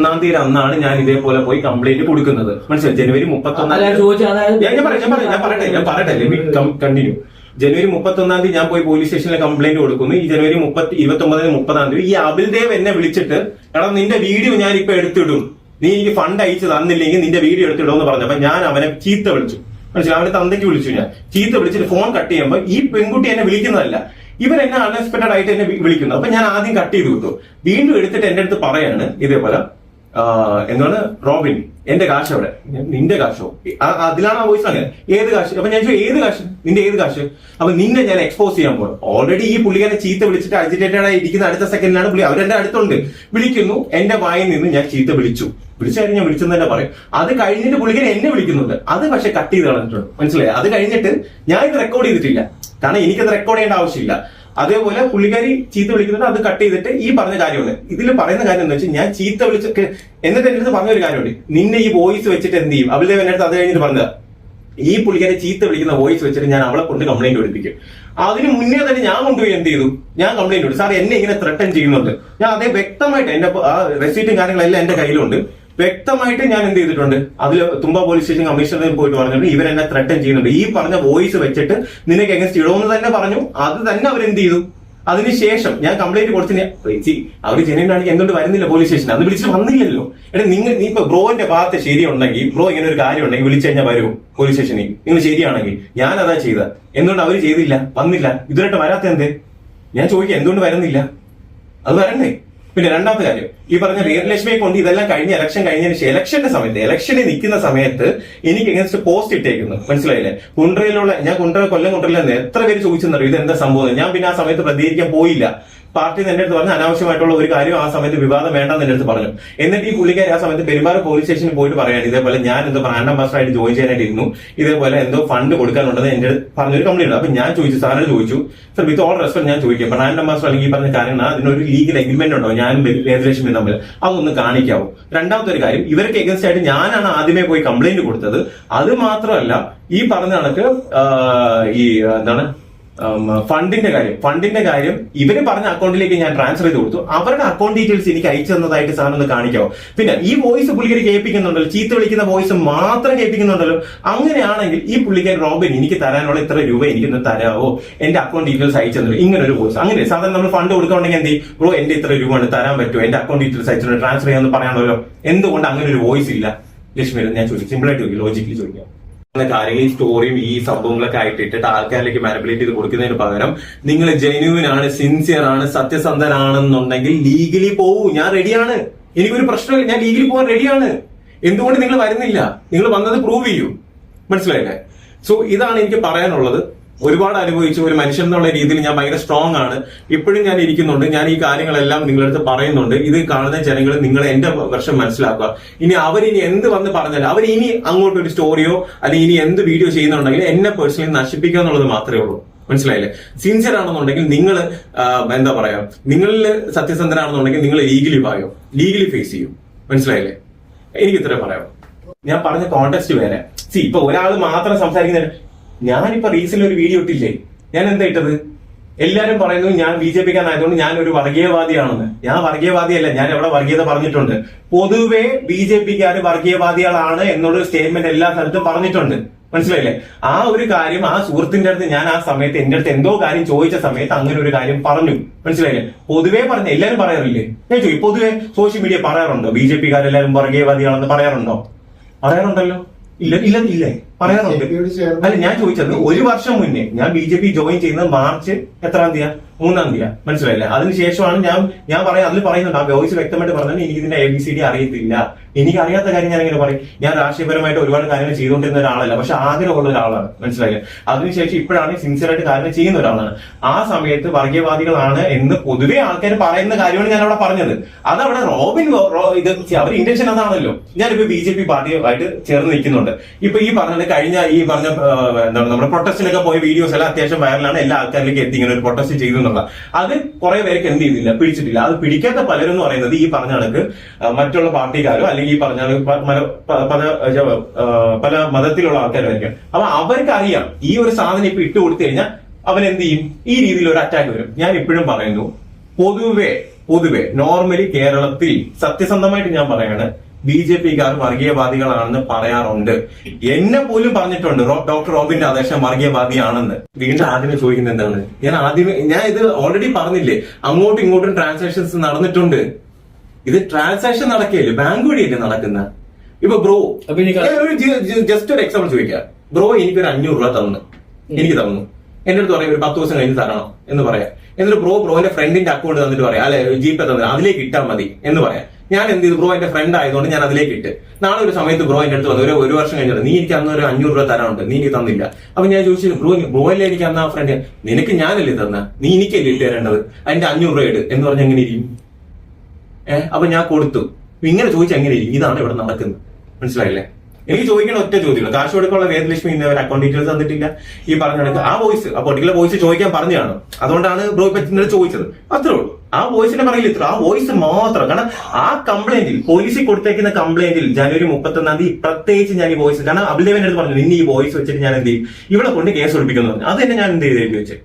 ഒന്നാം തീയതി അന്നാണ് ഞാൻ ഇതേപോലെ പോയി കംപ്ലൈന്റ് കൊടുക്കുന്നത്. മനസ്സിലായി? ജനുവരി 31 ഞാൻ പറയട്ടെ കണ്ടിന്യൂ. ജനുവരി 31 ഞാൻ പോയി പോലീസ് സ്റ്റേഷനിൽ കംപ്ലൈന്റ് കൊടുക്കുന്നു. ഈ ജനുവരി 29 ഈ അബിൽദേവ് എന്നെ വിളിച്ചിട്ട്, എടാ നിന്റെ വീഡിയോ ഞാൻ ഇപ്പൊ എടുത്തിടും, നീ എനിക്ക് ഫണ്ട് അയച്ചു തന്നില്ലെങ്കിൽ നിന്റെ വീഡിയോ എടുത്തിടുമെന്ന് പറഞ്ഞപ്പോ ഞാൻ അവനെ ചീത്ത വിളിച്ചു. മനസ്സിലായി? അവന്റെ തന്തയ്ക്ക് വിളിച്ചു. ഞാൻ ചീത്ത വിളിച്ചിട്ട് ഫോൺ കട്ട് ചെയ്യുമ്പോ ഈ പെൺകുട്ടി എന്നെ വിളിക്കുന്നതല്ല, ഇവരെന്നെ അൺഎക്സ്പെക്ടഡ് ആയിട്ട് എന്നെ വിളിക്കുന്നു. അപ്പൊ ഞാൻ ആദ്യം കട്ട് ചെയ്ത് കൊടുത്തു. വീണ്ടും എടുത്തിട്ട് എന്റെ അടുത്ത് പറയാണ് ഇതേപോലെ, എന്താണ് റോബിൻ എന്റെ കാശ് അവിടെ, നിന്റെ കാശോ? അതിലാണ് ആ വോയിസ്. അങ്ങനെ ഏത് കാശ്? അപ്പൊ ഞാൻ ഏത് കാശ്? നിന്റെ ഏത് കാശ്? അപ്പൊ നിന്നെ ഞാൻ എക്സ്പോസ് ചെയ്യാൻ പോകും. ഓൾറെഡി ഈ പുള്ളിക്കാരെ ചീത്ത വിളിച്ചിട്ട് അജിറ്റേറ്റഡ് ആയി ഇരിക്കുന്ന അടുത്ത സെക്കൻഡിലാണ് പുള്ളി, അവരെന്റെ അടുത്തുണ്ട്, വിളിക്കുന്നു. എന്റെ വായിൽ നിന്ന് ഞാൻ ചീത്ത വിളിച്ചായിരുന്നു, ഞാൻ വിളിച്ചെന്ന് തന്നെ പറയും. അത് കഴിഞ്ഞിട്ട് പുള്ളിക്കാരെ എന്നെ വിളിക്കുന്നുണ്ട്. അത് പക്ഷെ കട്ട് ചെയ്ത് കളഞ്ഞിട്ടുണ്ട്. മനസ്സിലായി? അത് കഴിഞ്ഞിട്ട് ഞാൻ ഇത് റെക്കോർഡ് ചെയ്തിട്ടില്ല, കാരണം എനിക്കത് റെക്കോർഡ് ചെയ്യേണ്ട ആവശ്യമില്ല. അതേപോലെ പുള്ളിക്കാരി ചീത്ത വിളിക്കുന്നുണ്ട്, അത് കട്ട് ചെയ്തിട്ട് ഈ പറഞ്ഞ കാര്യമുണ്ട്. ഇതിൽ പറയുന്ന കാര്യം എന്താ വെച്ചാൽ, ഞാൻ ചീത്ത വിളിച്ചൊക്കെ എന്നിട്ട് എന്റെ അടുത്ത് പറഞ്ഞൊരു കാര്യമുണ്ട്, നിന്നെ ഈ വോയിസ് വെച്ചിട്ട് എന്ത് ചെയ്യും? അവളുടെ എന്റെ അടുത്ത് അത് കഴിഞ്ഞിട്ട് പറഞ്ഞത്, ഈ പുള്ളിക്കാരെ ചീത്ത വിളിക്കുന്ന വോയിസ് വെച്ചിട്ട് ഞാൻ അവളെ കൊണ്ട് കംപ്ലൈന്റ് കൊടുപ്പിക്കും. അതിന് മുന്നേ തന്നെ ഞാൻ കൊണ്ടുപോയി എന്ത് ചെയ്തു, ഞാൻ കംപ്ലൈന്റ് കൊടുത്തു. സാർ എന്നെ ഇങ്ങനെ ത്രെട്ടൻ ചെയ്യുന്നുണ്ട്. ഞാൻ അതേ വ്യക്തമായിട്ട് എന്റെ ആ റെസീറ്റും കാര്യങ്ങളെല്ലാം എന്റെ കയ്യിലുണ്ട്. വ്യക്തമായിട്ട് ഞാൻ എന്ത് ചെയ്തിട്ടുണ്ട്, അതിൽ തുമ്പ പോലീസ് സ്റ്റേഷൻ കമ്മീഷണറിൽ പോയിട്ട് പറഞ്ഞിട്ട് ഇവരെന്നെ ത്രെട്ടൻ ചെയ്യുന്നുണ്ട്, ഈ പറഞ്ഞ വോയിസ് വെച്ചിട്ട് നിനക്ക് എങ്ങനെ ഇടുമെന്ന് തന്നെ പറഞ്ഞു. അത് തന്നെ അവരെന്ത് ചെയ്തു. അതിനുശേഷം ഞാൻ കംപ്ലൈന്റ് കൊടുത്തിന്. അവർ ജനുവിനാണെങ്കിൽ എന്തുകൊണ്ട് വരുന്നില്ല പോലീസ് സ്റ്റേഷൻ? അത് വിളിച്ചിട്ട് വന്നില്ലല്ലോ. എടാ നീ ഇപ്പൊ ബ്രോന്റെ ഭാഗത്ത് ശരിയുണ്ടെങ്കിൽ, ബ്രോ ഇങ്ങനെ ഒരു കാര്യം ഉണ്ടെങ്കിൽ വിളിച്ചു കഴിഞ്ഞാൽ വരുമോ പോലീസ് സ്റ്റേഷനിൽ? നിങ്ങൾ ശരിയാണെങ്കിൽ ഞാൻ അതാ ചെയ്ത, എന്തുകൊണ്ട് അവര് ചെയ്തില്ല, വന്നില്ല, ഇതുവരെ വരാത്ത എന്തേ? ഞാൻ ചോദിക്കാം, എന്തുകൊണ്ട് വരുന്നില്ല? അത് വരണ്ടേ? പിന്നെ രണ്ടാമത്തെ കാര്യം, ഈ പറഞ്ഞ വീരലക്ഷ്മിയെ കൊണ്ട് ഇതെല്ലാം കഴിഞ്ഞ ഇലക്ഷൻ കഴിഞ്ഞതിന് ശേഷം ഇലക്ഷനിൽ നിൽക്കുന്ന സമയത്ത് എനിക്ക് എഗൻസ്റ്റ് പോസ്റ്റ് ഇട്ടേക്കുന്നു. മനസ്സിലായില്ലേ? ഞാൻ കൊല്ലം കുണ്ടറിലെന്ന് എത്ര പേര് ചോദിച്ചെന്നറിയോ ഇത് എന്താ സംഭവം? ഞാൻ പിന്നെ ആ സമയത്ത് പ്രതികരിക്കാൻ പോയില്ല. പാർട്ടി എന്റെ അടുത്ത് പറഞ്ഞു അനാവശ്യമായിട്ടുള്ള ഒരു കാര്യം ആ സമയത്ത് വിവാദം വേണ്ടെന്ന് എന്റെ അടുത്ത് പറഞ്ഞു. എന്നിട്ട് ഈ പുള്ളിക്കാരി ആ സമയത്ത് പെരുമ്പാറ പോലീസ് സ്റ്റേഷനിൽ പോയിട്ട് പറയാണ്, ഇതേപോലെ ഞാൻ എന്തോ ബ്രാൻഡ് അംബാസഡറായിട്ട് ജോയിൻ ചെയ്യാനായിട്ട് ഇരുന്നു, ഇതേപോലെ എന്തോ ഫണ്ട് കൊടുക്കാനുണ്ടെന്ന് എന്റെ പറഞ്ഞൊരു കംപ്ലൈന്റ്. അപ്പൊ ഞാൻ ചോദിച്ചു, സാറിന് ചോദിച്ചു, സർ വിത്ത് ഓൾ റെസ്പെക്ട് ഞാൻ ചോദിക്കാം, ബ്രാൻഡ് അംബാസഡർ അല്ലെങ്കിൽ ഈ പറഞ്ഞ കാര്യങ്ങൾ അതിനൊരു ലീഗൽ എഗ്രിമെന്റ് ഉണ്ടോ ഞാനും വേദലക്ഷ്മി തമ്മിൽ? അതൊന്ന് കാണിക്കാവോ? രണ്ടാമത്തെ ഒരു കാര്യം, ഇവർക്ക് എഗൻസ്റ്റ് ആയിട്ട് ഞാനാണ് ആദ്യമേ പോയി കംപ്ലൈന്റ് കൊടുത്തത്. അത് മാത്രമല്ല, ഈ പറഞ്ഞ കണക്ക് ഈ എന്താണ് ഫണ്ടിന്റെ കാര്യം ഇവര് പറഞ്ഞ അക്കൗണ്ടിലേക്ക് ഞാൻ ട്രാൻസ്ഫർ ചെയ്ത് കൊടുത്തു. അവരുടെ അക്കൗണ്ട് ഡീറ്റെയിൽസ് എനിക്ക് അയച്ചു തന്നതായിട്ട് സാറിനൊന്ന് കാണിക്കാവോ? പിന്നെ ഈ വോയിസ് പുള്ളിക്കാരി കേൾപ്പിക്കുന്നുണ്ടല്ലോ, ചീത്ത വിളിക്കുന്ന വോയിസ് മാത്രം കേൾപ്പിക്കുന്നുണ്ടല്ലോ. അങ്ങനെയാണെങ്കിൽ ഈ പുള്ളിക്കാരി റോബിൻ എനിക്ക് തരാനുള്ള ഇത്ര രൂപ എനിക്കൊന്ന് തരാവോ, എന്റെ അക്കൗണ്ട് ഡീറ്റെയിൽസ് അയച്ചു തന്നു. ഇങ്ങനെ ഒരു വോയിസ്. അങ്ങനെ സാധാരണ നമ്മൾ ഫണ്ട് കൊടുക്കുകയാണെങ്കിൽ എന്ത് ചെയ്യും? ബ്രോ എന്റെ ഇത്ര രൂപ ആണ് തരാൻ പറ്റുമോ, എന്റെ അക്കൗണ്ട് ഡീറ്റെയിൽസ് അയച്ചു ട്രാൻസ്ഫർ ചെയ്യാമെന്ന് പറയാണല്ലോ. എന്തുകൊണ്ട് അങ്ങനെ ഒരു വോയിസ് ഇല്ല? ലക്ഷ്മി ഞാൻ ചോദിക്കും, സിമ്പിൾ ആയിട്ട് ചോദിക്കും, ലോജിക്കലി ചോദിക്കാം. കാര്യങ്ങൾ ഈ സ്റ്റോറിയും ഈ സംഭവങ്ങളൊക്കെ ആയിട്ട് ഇട്ടിട്ട് ആൾക്കാരിലേക്ക് മാനിപ്പുലേറ്റ് ചെയ്ത് കൊടുക്കുന്നതിന് പകരം നിങ്ങൾ ജെന്യൂൻ ആണ്, സിൻസിയർ ആണ്, സത്യസന്ധനാണെന്നുണ്ടെങ്കിൽ ലീഗലി പോവൂ. ഞാൻ റെഡിയാണ്, എനിക്കൊരു പ്രശ്നമില്ല, ഞാൻ ലീഗലി പോകാൻ റെഡിയാണ്. എന്തുകൊണ്ട് നിങ്ങൾ വരുന്നില്ല? നിങ്ങൾ വന്നത് പ്രൂവ് ചെയ്യൂ. മനസ്സിലായില്ലേ? സോ ഇതാണ് എനിക്ക് പറയാനുള്ളത്. ഒരുപാട് അനുഭവിച്ച ഒരു മനുഷ്യൻ എന്നുള്ള രീതിയിൽ ഞാൻ ഭയങ്കര സ്ട്രോങ് ആണ്. ഇപ്പോഴും ഞാൻ ഇരിക്കുന്നുണ്ട്. ഞാൻ ഈ കാര്യങ്ങളെല്ലാം നിങ്ങളുടെ അടുത്ത് പറയുന്നുണ്ട്. ഇത് കാണുന്ന ജനങ്ങൾ നിങ്ങൾ എന്റെ വെർഷൻ മനസ്സിലാക്കുക. ഇനി അവരിനി എന്ത് വന്ന് പറഞ്ഞാലും അവരിനി അങ്ങോട്ടൊരു സ്റ്റോറിയോ അല്ലെങ്കിൽ ഇനി എന്ത് വീഡിയോ ചെയ്യുന്നുണ്ടെങ്കിൽ എന്നെ പേഴ്സണലി നശിപ്പിക്കുക എന്നുള്ളത് മാത്രമേ ഉള്ളൂ. മനസ്സിലായില്ലേ? സിൻസിയർ ആണെന്നുണ്ടെങ്കിൽ നിങ്ങൾ എന്താ പറയാ, നിങ്ങളിൽ സത്യസന്ധനാണെന്നുണ്ടെങ്കിൽ നിങ്ങൾ ലീഗലി പായോ, ലീഗലി ഫേസ് ചെയ്യും. മനസ്സിലായില്ലേ? എനിക്ക് ഇത്രേ പറയാം. ഞാൻ പറഞ്ഞ കോണ്ടെക്സ്റ്റ് വേറെ. ഇപ്പൊ ഒരാൾ മാത്രം സംസാരിക്കുന്ന, ഞാനിപ്പോ റീസെന്റ് ഒരു വീഡിയോ ഇട്ടില്ലേ, ഞാൻ എന്താ ഇട്ടത്? എല്ലാരും പറയുന്നു ഞാൻ BJP-ക്കാരനായതുകൊണ്ട് ഞാൻ ഒരു വർഗീയവാദിയാണെന്ന്. ഞാൻ വർഗീയവാദിയല്ല. ഞാൻ എവിടെ വർഗീയത പറഞ്ഞിട്ടുണ്ട്? പൊതുവെ BJP-ക്കാര് വർഗീയവാദികളാണ് എന്നുള്ളൊരു സ്റ്റേറ്റ്മെന്റ് എല്ലാ സ്ഥലത്തും പറഞ്ഞിട്ടുണ്ട്. മനസ്സിലായില്ലേ? ആ ഒരു കാര്യം ആ സുഹൃത്തിന്റെ അടുത്ത് ഞാൻ ആ സമയത്ത് എന്റെ അടുത്ത് എന്തോ കാര്യം ചോദിച്ച സമയത്ത് അങ്ങനെ ഒരു കാര്യം പറഞ്ഞു. മനസ്സിലായില്ലേ? പൊതുവെ പറഞ്ഞ എല്ലാരും പറയാറില്ലേ? ഞാൻ ചോദിക്കും, പൊതുവെ സോഷ്യൽ മീഡിയ പറയാറുണ്ടോ BJP-ക്കാരെല്ലാരും വർഗീയവാദികളാണെന്ന് പറയാറുണ്ടോ? പറയാറുണ്ടല്ലോ. ഇല്ലേ? പറയാറുണ്ട്. അല്ല, ഞാൻ ചോദിച്ചത് 1 വർഷം മുന്നേ ഞാൻ BJP ജോയിൻ ചെയ്യുന്നത് മാർച്ച് എത്രാം തീയതി? 3-ാം തീയതി. മനസ്സിലായില്ലേ? അതിനുശേഷമാണ് ഞാൻ പറയാം, അതിൽ പറയുന്നുണ്ട്, ആ വോയിസ് വ്യക്തമായിട്ട് പറഞ്ഞാൽ എനിക്ക് ഇതിന്റെ ABCD അറിയത്തില്ല, എനിക്ക് അറിയാത്ത കാര്യം ഞാൻ എങ്ങനെ പറയും? ഞാൻ രാഷ്ട്രീയപരമായിട്ട് ഒരുപാട് കാര്യങ്ങൾ ചെയ്തുകൊണ്ടിരുന്ന ഒരാളല്ല, പക്ഷെ ആഗ്രഹമുള്ള ഒരാളാണ്. മനസ്സിലായില്ലേ? അതിനുശേഷം ഇപ്പോഴാണ് സിൻസിയർ ആയിട്ട് കാര്യങ്ങൾ ചെയ്യുന്ന ഒരാളാണ്. ആ സമയത്ത് വർഗീയവാദികളാണ് എന്ന് പൊതുവെ ആൾക്കാർ പറയുന്ന കാര്യമാണ് ഞാൻ അവിടെ പറഞ്ഞത്. അതവിടെ റോബിൻ ഇത് അവർ ഇന്റൻഷൻ അതാണല്ലോ. ഞാനിപ്പോ BJP പാർട്ടിയുമായിട്ട് ചേർന്ന് നിൽക്കുന്നുണ്ട്. ഇപ്പൊ ഈ പറഞ്ഞത് കഴിഞ്ഞ ഈ പറഞ്ഞ എന്താണ് നമ്മുടെ പ്രൊട്ടസ്റ്റിനൊക്കെ പോയ വീഡിയോസ് എല്ലാം അത്യാവശ്യം വൈറലാണ്, എല്ലാ ആൾക്കാരിലേക്ക് എത്തി ഇങ്ങനെ ഒരു പ്രൊട്ടസ്റ്റ് ചെയ്തു എന്നുള്ള. അത് കുറെ പേർക്ക് എന്ത് ചെയ്തില്ല, പിടിച്ചിട്ടില്ല. അത് പിടിക്കാത്ത പലരും എന്ന് പറയുന്നത് ഈ പറഞ്ഞ കണക്ക് മറ്റുള്ള പാർട്ടിക്കാരോ അല്ലെങ്കിൽ ഈ പറഞ്ഞ പല മതത്തിലുള്ള ആൾക്കാരായിരിക്കും. അപ്പൊ അവർക്ക് അറിയാം ഈ ഒരു സാധനം ഇപ്പൊ ഇട്ട് കൊടുത്തു കഴിഞ്ഞാൽ അവൻ എന്ത് ചെയ്യും, ഈ രീതിയിൽ ഒരു അറ്റാക്ക് വരും. ഞാൻ ഇപ്പോഴും പറയുന്നു, പൊതുവെ നോർമലി കേരളത്തിൽ സത്യസന്ധമായിട്ട് ഞാൻ പറയാണ് BJP-കാർ വർഗീയവാദികളാണെന്ന് പറയാറുണ്ട്. എന്നെ പോലും പറഞ്ഞിട്ടുണ്ട് ഡോക്ടർ റോബിൻ രാധാകൃഷ്ണൻ വർഗീയവാദിയാണെന്ന്. വീണ്ടും ആദ്യമേ ചോദിക്കുന്നത് എന്താണ്? ഞാൻ ഇത് ഓൾറെഡി പറഞ്ഞില്ലേ, അങ്ങോട്ടും ഇങ്ങോട്ടും ട്രാൻസാക്ഷൻസ് നടന്നിട്ടുണ്ട്. ഇത് ട്രാൻസാക്ഷൻ നടക്കുകയല്ലേ, ബാങ്ക് വഴിയല്ലേ നടക്കുന്ന. ഇപ്പൊ ബ്രോ ജസ്റ്റ് ഒരു എക്സാമ്പിൾ ചോദിക്കാം. ബ്രോ എനിക്കൊരു 500 രൂപ എനിക്ക് തന്നു. എന്റെ അടുത്ത് പറയാം ഒരു 10 ദിവസം കഴിഞ്ഞ് തരണം എന്ന് പറയാം. എന്നിട്ട് ബ്രോന്റെ ഫ്രണ്ടിന്റെ അക്കൗണ്ട് തന്നിട്ട് പറയാം, അല്ലെ ജിപേ തന്നെ അതിലേക്ക് ഇട്ടാൽ മതി എന്ന് പറയാം. ഞാൻ എന്ത് ചെയ്തു? ബ്രോ എന്റെ ഫ്രണ്ട് ആയതുകൊണ്ട് ഞാൻ അതിലേക്ക് ഇട്ട്. നാളെ ഒരു സമയത്ത് ബ്രോ എന്റെ അടുത്ത് വന്നു, ഒരു വർഷം കഴിഞ്ഞിട്ട് നീ എനിക്ക് അന്ന് ഒരു 500 രൂപ തരാനുണ്ട്, നീ എനിക്ക് തന്നില്ല. അപ്പൊ ഞാൻ ചോദിച്ചു, ബ്രോ അല്ലേ എനിക്ക് അന്ന് ആ ഫ്രണ്ട്, നിനക്ക് ഞാനല്ലേ തന്ന, നീ എനിക്കല്ലേ ഇട്ട് തരേണ്ടത്, അതിന്റെ 500 രൂപ ഇട് എന്ന് പറഞ്ഞ എങ്ങനെ ഇരിക്കും? അപ്പൊ ഞാൻ കൊടുത്തു. ഇങ്ങനെ ചോദിച്ചാൽ എങ്ങനെ ഇരിക്കും? ഇതാണ് ഇവിടെ നടക്കുന്നത്. മനസ്സിലായില്ലേ? എനിക്ക് ചോദിക്കണ ഒറ്റ ചോദ്യമുള്ളൂ. കാശ് കൊടുക്കാനുള്ള വേദലക്ഷ്മി ഇന്നവർ അക്കൗണ്ട് ഡീറ്റെയിൽസ് തന്നിട്ടില്ല. ഈ പറഞ്ഞ കണക്ക് ആ പർട്ടിക്കുലർ വോയിസ് ചോദിക്കാൻ പറഞ്ഞതാണ്. അതുകൊണ്ടാണ് ബ്രോ ഇപ്പൊ ഇന്നലെ ചോദിച്ചത്. അത്രേ ഉള്ളൂ. ആ വോയിസിന്റെ പറയില്ല ഇത്ര, ആ വോയിസ് മാത്രം. കാരണം ആ കംപ്ലൈന്റിൽ, പോലീസിൽ കൊടുത്തേക്കുന്ന കംപ്ലൈന്റിൽ ജനുവരി 31 പ്രത്യേകിച്ച് ഞാൻ ഈ വോയിസ്, കാരണം അഭിലേവന്റെ അടുത്ത് പറഞ്ഞു, നിന്നെ ഈ വോയിസ് വെച്ചിട്ട് ഞാൻ എന്ത് ചെയ്യും, ഇവിടെ കൊണ്ട് കേസ് ഒളിപ്പിക്കുന്നു പറഞ്ഞു. അത് തന്നെ ഞാൻ എന്ത് ചെയ്ത് എഴുതി വെച്ചത്.